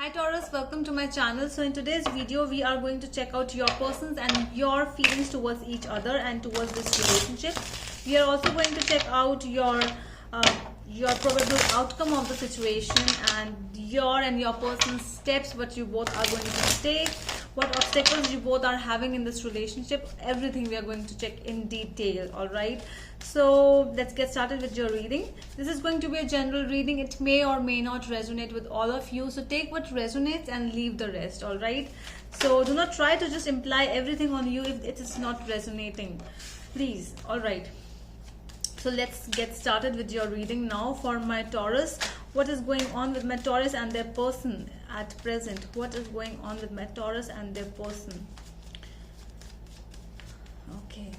Hi Taurus, welcome to my channel. So in today's video we are going to check out your persons and your feelings towards each other and towards this relationship. We are also going to check out your probable outcome of the situation and your person's steps, what you both are going to take, what obstacles you both are having in this relationship. Everything we are going to check in detail. All right, so let's get started with your reading. This is going to be a general reading. It may or may not resonate with all of you, so take what resonates and leave the rest. All right, so do not try to just imply everything on you if it is not resonating, please. All right, so let's get started with your reading now for my Taurus. What is going on with my Taurus and their person at present? What is going on with my Taurus and their person? Okay.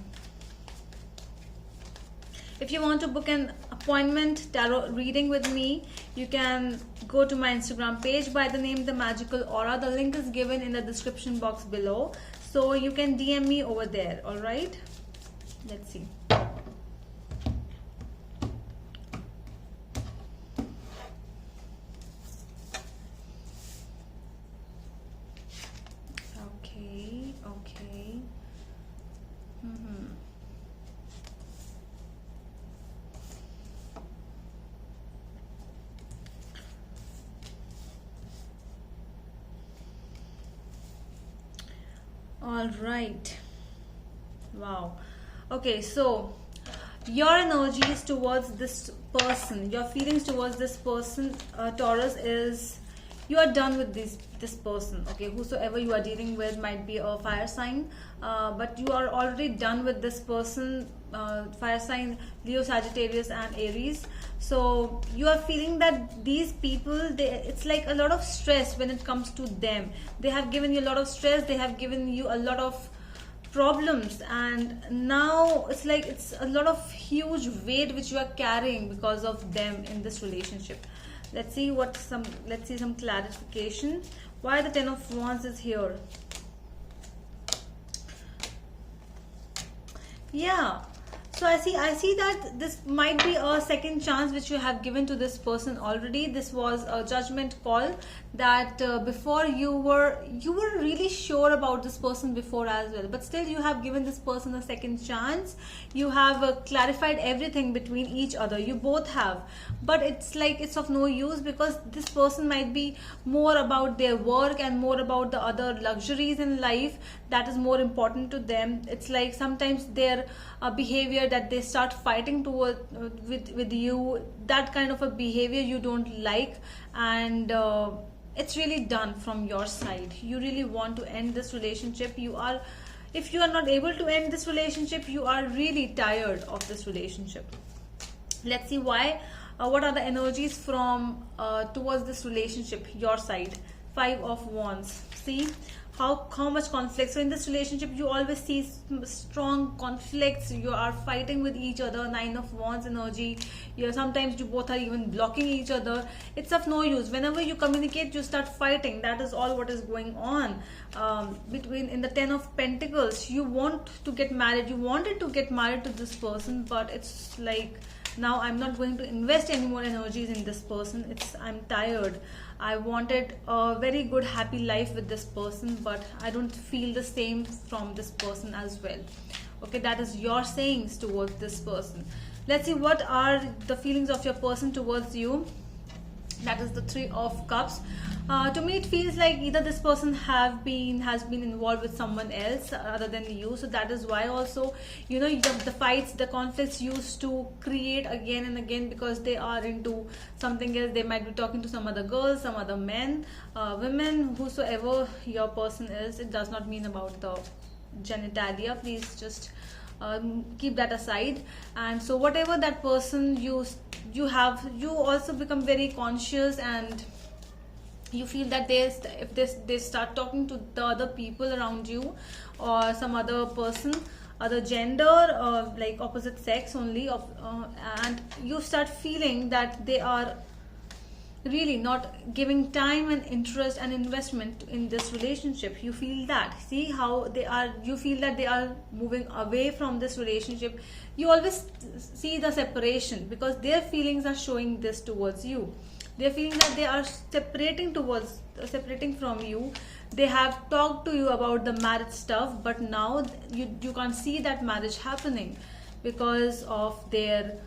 If you want to book an appointment tarot reading with me, you can go to my Instagram page by the name The Magical Aura. The link is given in the description box below, so you can DM me over there. All right, let's see. Okay. All right. Wow. Okay, so your energies towards this person, your feelings towards this person, Taurus, is you are done with this person. Okay, whosoever you are dealing with might be a fire sign, but you are already done with this person. Fire sign Leo, Sagittarius and Aries. So you are feeling that these people, it's like a lot of stress when it comes to them. They have given you a lot of stress, they have given you a lot of problems, and now it's like it's a lot of huge weight which you are carrying because of them in this relationship. Let's see some clarification. Why the Ten of Wands is here? Yeah, so I see that this might be a second chance which you have given to this person already. This was a judgment call that before you were really sure about this person before as well, but still you have given this person a second chance. You have clarified everything between each other, you both have, but it's like it's of no use because this person might be more about their work and more about the other luxuries in life that is more important to them. It's like sometimes their behavior that they start fighting toward with you, that kind of a behavior you don't like, and it's really done from your side. You really want to end this relationship. If you are not able to end this relationship, you are really tired of this relationship. Let's see why. What are the energies from towards this relationship, your side? Five of Wands. See how much conflict. So in this relationship you always see strong conflicts. You are fighting with each other. Nine of Wands energy. Sometimes you both are even blocking each other. It's of no use. Whenever you communicate, you start fighting. That is all what is going on. In the Ten of Pentacles, you want to get married. You wanted to get married to this person, but it's like, now I'm not going to invest any more energies in this person. I'm tired. I wanted a very good happy life with this person, but I don't feel the same from this person as well. Okay, that is your sayings towards this person. Let's see what are the feelings of your person towards you. That is the Three of Cups. To me it feels like either this person has been involved with someone else other than you, so that is why also the fights, the conflicts used to create again and again because they are into something else. They might be talking to some other girls, some other men, women, whosoever your person is. It does not mean about the genitalia, please just keep that aside. And so whatever that person you also become very conscious, and you feel that if they start talking to the other people around you or some other person, other gender, like opposite sex only, and you start feeling that they are really not giving time and interest and investment in this relationship. You feel that, see how they are, you feel that they are moving away from this relationship. You always see the separation because their feelings are showing this towards you. They're feeling that they are separating from you. They have talked to you about the marriage stuff, but now you can't see that marriage happening because of their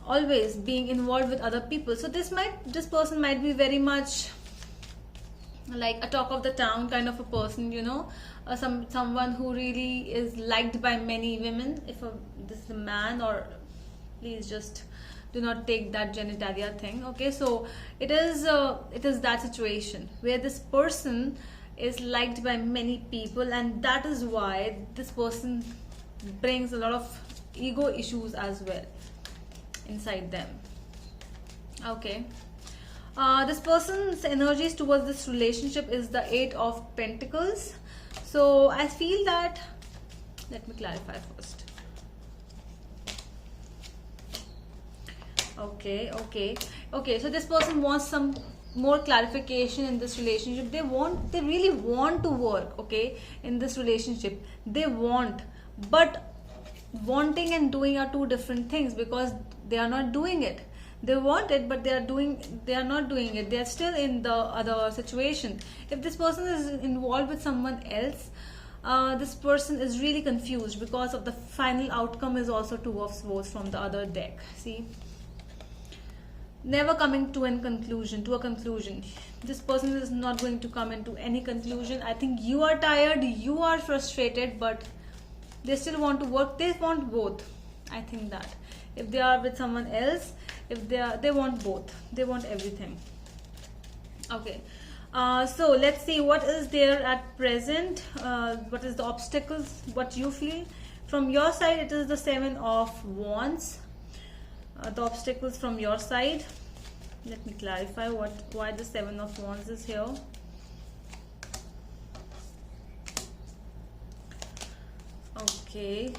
always being involved with other people. So this person might be very much like a talk of the town kind of a person, someone who really is liked by many women. If this is a man, or please just do not take that genitalia thing, okay? So it is that situation where this person is liked by many people, and that is why this person brings a lot of ego issues as well inside them. Okay. This person's energies towards this relationship is the 8 of Pentacles. So I feel that, let me clarify first. Okay. So this person wants some more clarification in this relationship. They really want to work, okay, in this relationship. But wanting and doing are two different things, because they are not doing it. They want it, but they are not doing it. They are still in the other situation. If this person is involved with someone else, this person is really confused, because of the final outcome is also 2 of Swords from the other deck. See, never coming to a conclusion. This person is not going to come into any conclusion. I think you are tired, you are frustrated, but they still want to work. They want both. I think that if they are with someone else, they want both. They want everything. Okay. So let's see what is there at present. What is the obstacles? What you feel from your side? It is the 7 of Wands. The obstacles from your side. Let me clarify why the 7 of Wands is here. Okay.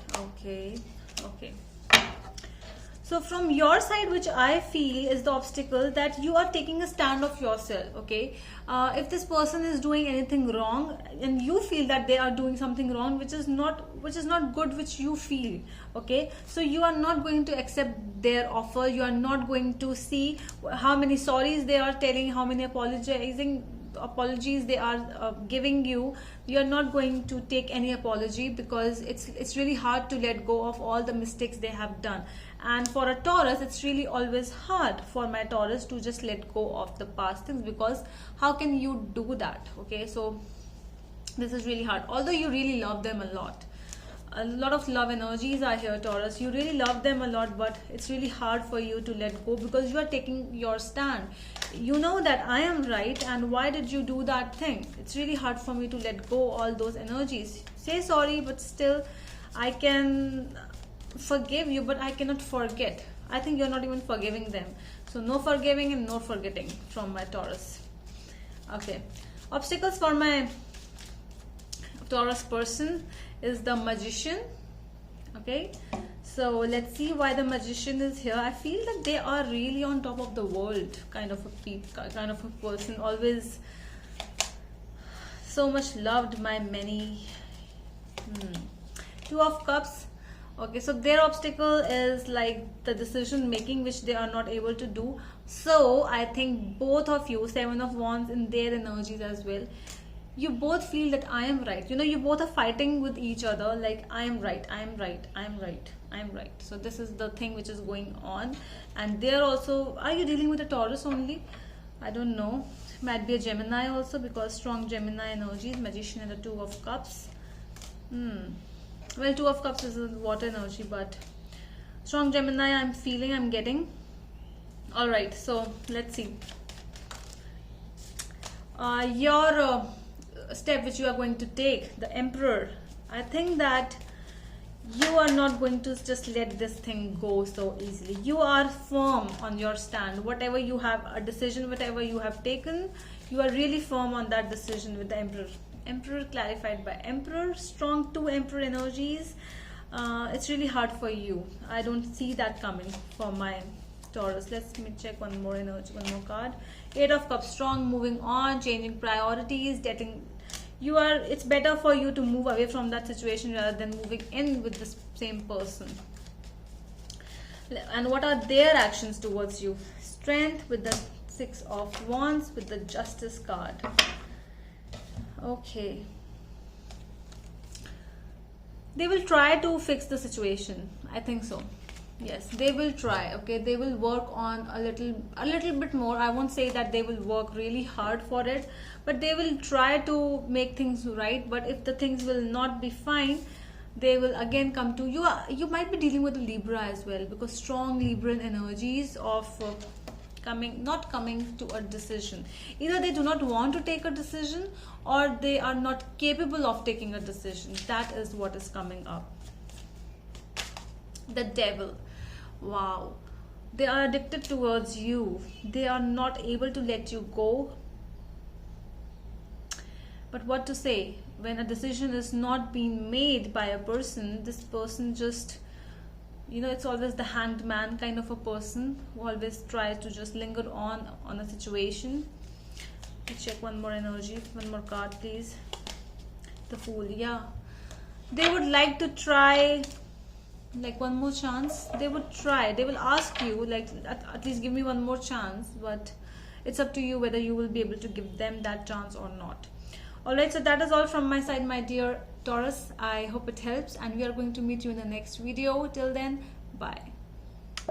So from your side, which I feel is the obstacle, that you are taking a stand of yourself, okay? If this person is doing anything wrong and you feel that they are doing something wrong, which is not good, which you feel, okay? So you are not going to accept their offer. You are not going to see how many sorries they are telling, how many apologies they are giving you. You are not going to take any apology, because it's really hard to let go of all the mistakes they have done. And for a Taurus, it's really always hard for my Taurus to just let go of the past things, because how can you do that? Okay, so this is really hard. Although you really love them a lot of love energies are here, Taurus. You really love them a lot, but it's really hard for you to let go, because you are taking your stand. You know that I am right, and why did you do that thing? It's really hard for me to let go all those energies. Say sorry, but still I can forgive you, but I cannot forget. I think you're not even forgiving them. So no forgiving and no forgetting from my Taurus. Okay. Obstacles for my Taurus person is the Magician. Okay. So let's see why the Magician is here. I feel that they are really on top of the world, kind of a person, always so much loved by many. 2 of Cups. Okay, so their obstacle is like the decision making, which they are not able to do. So I think both of you, 7 of Wands in their energies as well, you both feel that I am right. You both are fighting with each other, like I am right. So this is the thing which is going on. And they're also, are you dealing with a Taurus only? I don't know. Might be a Gemini also, because strong Gemini energies, Magician and the 2 of Cups. Well, 2 of Cups is a water energy, but strong Gemini I'm getting. Alright, so let's see. Your step which you are going to take, the Emperor. I think that you are not going to just let this thing go so easily. You are firm on your stand. Whatever you have, a decision, whatever you have taken, you are really firm on that decision with the Emperor. Emperor clarified by Emperor, strong 2 Emperor energies. It's really hard for you. I don't see that coming for my Taurus. Let me check one more energy, one more card. 8 of Cups, strong, moving on, changing priorities, it's better for you to move away from that situation rather than moving in with the same person. And what are their actions towards you? Strength with the Six of Wands with the Justice card. Okay. They will try to fix the situation. I think so. Yes, they will try. Okay, they will work on a little bit more. I won't say that they will work really hard for it, but they will try to make things right. But if the things will not be fine, they will again come to you. You might be dealing with a Libra as well, because strong Libran energies of not coming to a decision. Either they do not want to take a decision, or they are not capable of taking a decision. That is what is coming up. The Devil. Wow, they are addicted towards you. They are not able to let you go. But what to say, when a decision is not being made by a person, this person just, it's always the Hanged Man kind of a person who always tries to just linger on a situation. Let's check one more energy, one more card please. The Fool. Yeah, they would like to try, like, one more chance. They would try, they will ask you, like, at least give me one more chance, but it's up to you whether you will be able to give them that chance or not. Alright, so that is all from my side, my dear Taurus. I hope it helps, and we are going to meet you in the next video. Till then, bye.